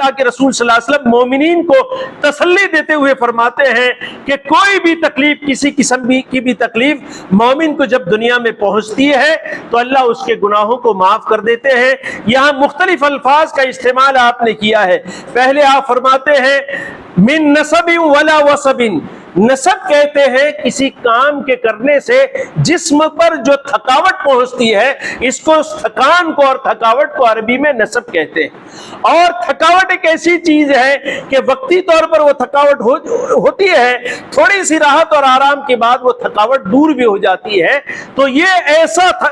اللہ کے رسول صلی اللہ علیہ وسلم مومنین کو تسلی دیتے ہوئے فرماتے ہیں کہ کوئی بھی تکلیف، کسی قسم کی بھی تکلیف مومن کو جب دنیا میں پہنچتی ہے تو اللہ اس کے گناہوں کو معاف کر دیتے ہیں۔ یہاں مختلف الفاظ کا استعمال آپ نے کیا ہے۔ پہلے آپ فرماتے ہیں من نصب ولا وصب، نصب کہتے ہیں کسی کام کے کرنے سے جسم پر جو تھکاوٹ پہنچتی ہے، اس کو تھکان کو اور تھکاوٹ کو عربی میں نصب کہتے ہیں۔ اور تھکاوٹ ایک ایسی چیز ہے کہ وقتی طور پر وہ تھکاوٹ ہوتی ہے، تھوڑی سی راحت اور آرام کے بعد وہ تھکاوٹ دور بھی ہو جاتی ہے۔ تو یہ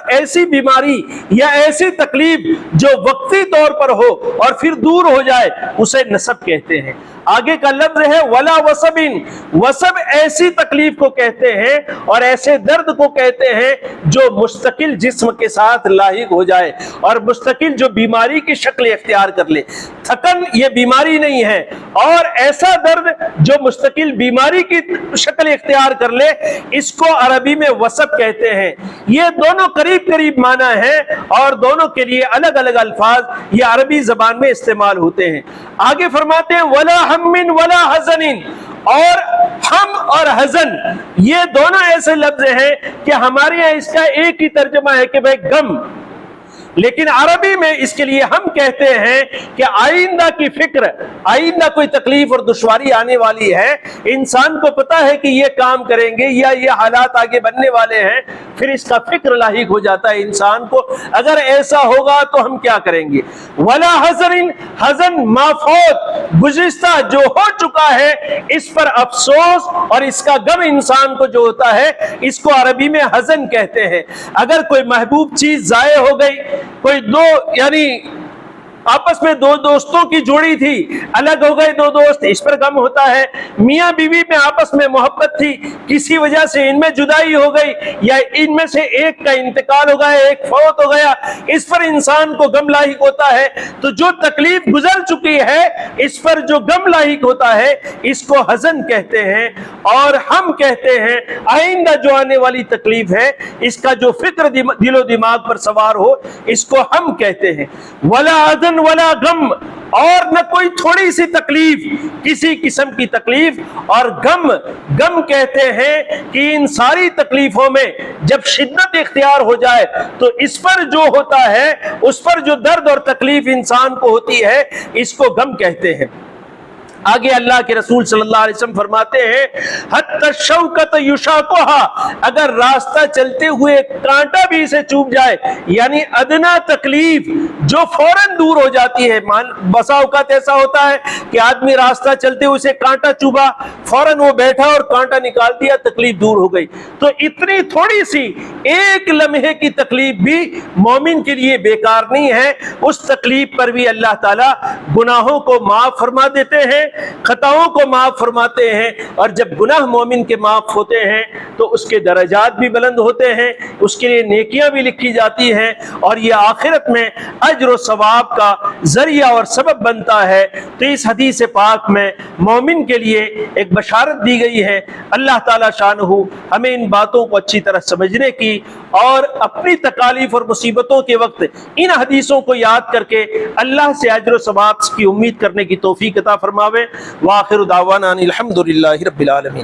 ایسی بیماری یا ایسی تکلیف جو وقتی طور پر ہو اور پھر دور ہو جائے، اسے نصب کہتے ہیں۔ آگے کا لفظ ہے ولا وصبن، وصب ایسی تکلیف کو کہتے ہیں اور ایسے درد کو کہتے ہیں جو مستقل جسم کے ساتھ لاحق ہو جائے اور مستقل جو بیماری کی شکل اختیار کر لے۔ تھکن یہ بیماری نہیں ہے، اور ایسا درد جو مستقل بیماری کی شکل اختیار کر لے، اس کو عربی میں وصب کہتے ہیں۔ یہ دونوں قریب قریب معنی ہیں اور دونوں کے لیے الگ الگ الفاظ یہ عربی زبان میں استعمال ہوتے ہیں۔ آگے فرماتے ہیں ولا ہم ولا حزن، اور ہم اور حزن یہ دونوں ایسے لفظ ہیں کہ ہمارے یہاں اس کا ایک ہی ترجمہ ہے کہ بھائی غم، لیکن عربی میں اس کے لیے ہم کہتے ہیں کہ آئندہ کی فکر، آئندہ کوئی تکلیف اور دشواری آنے والی ہے، انسان کو پتا ہے کہ یہ کام کریں گے یا یہ حالات آگے بننے والے ہیں، پھر اس کا فکر لاحق ہو جاتا ہے انسان کو، اگر ایسا ہوگا تو ہم کیا کریں گے۔ ولا حزن، حزن مافوت، گزشتہ جو ہو چکا ہے اس پر افسوس اور اس کا غم انسان کو جو ہوتا ہے، اس کو عربی میں حزن کہتے ہیں۔ اگر کوئی محبوب چیز ضائع ہو گئی، کوئی یعنی آپس میں دو دوستوں کی جوڑی تھی، الگ ہو گئے دو دوست، اس پر غم ہوتا ہے۔ میاں بیوی میں آپس میں محبت تھی، کسی وجہ سے ان میں جدائی ہو گئی یا ان میں سے ایک کا انتقال ہو گیا، ایک فوت ہو گیا، اس پر انسان کو غم لاحق ہوتا ہے۔ تو جو تکلیف گزر چکی ہے اس پر جو غم لاحق ہوتا ہے اس کو حزن کہتے ہیں، اور ہم کہتے ہیں آئندہ جو آنے والی تکلیف ہے اس کا جو فکر دل و دماغ پر سوار ہو اس کو ہم کہتے ہیں۔ ولا حزن ولا غم، اور نہ کوئی تھوڑی سی تکلیف، کسی قسم کی تکلیف، اور غم کہتے ہیں کہ ان ساری تکلیفوں میں جب شدت اختیار ہو جائے تو اس پر جو ہوتا ہے، اس پر جو درد اور تکلیف انسان کو ہوتی ہے، اس کو غم کہتے ہیں۔ آگے اللہ کے رسول صلی اللہ علیہ وسلم فرماتے ہیں حتی الشوکۃ یشاقھا، اگر راستہ چلتے ہوئے کانٹا بھی اسے چوب جائے، یعنی ادنا تکلیف جو فوراً دور ہو جاتی ہے۔ بسا اوقات ایسا ہوتا ہے کہ آدمی راستہ چلتے ہوئے اسے کانٹا چوبا، فوراً وہ بیٹھا اور کانٹا نکال دیا، تکلیف دور ہو گئی۔ تو اتنی تھوڑی سی ایک لمحے کی تکلیف بھی مومن کے لیے بیکار نہیں ہے، اس تکلیف پر بھی اللہ تعالیٰ گناہوں کو معاف فرما دیتے ہیں، خطاؤں کو معاف فرماتے ہیں، اور جب گناہ مومن کے معاف ہوتے ہیں تو اس کے درجات بھی بلند ہوتے ہیں، اس کے لیے نیکیاں بھی لکھی جاتی ہیں، اور یہ آخرت میں اجر و ثواب کا ذریعہ اور سبب بنتا ہے۔ تو اس حدیث پاک میں مومن کے لیے ایک بشارت دی گئی ہے۔ اللہ تعالیٰ شانہ ہمیں ان باتوں کو اچھی طرح سمجھنے کی اور اپنی تکالیف اور مصیبتوں کے وقت ان حدیثوں کو یاد کر کے اللہ سے اجر و ثواب کی امید کرنے کی توفیق عطا فرماوے۔ وآخر دعوانا ان الحمد للہ رب العالمین۔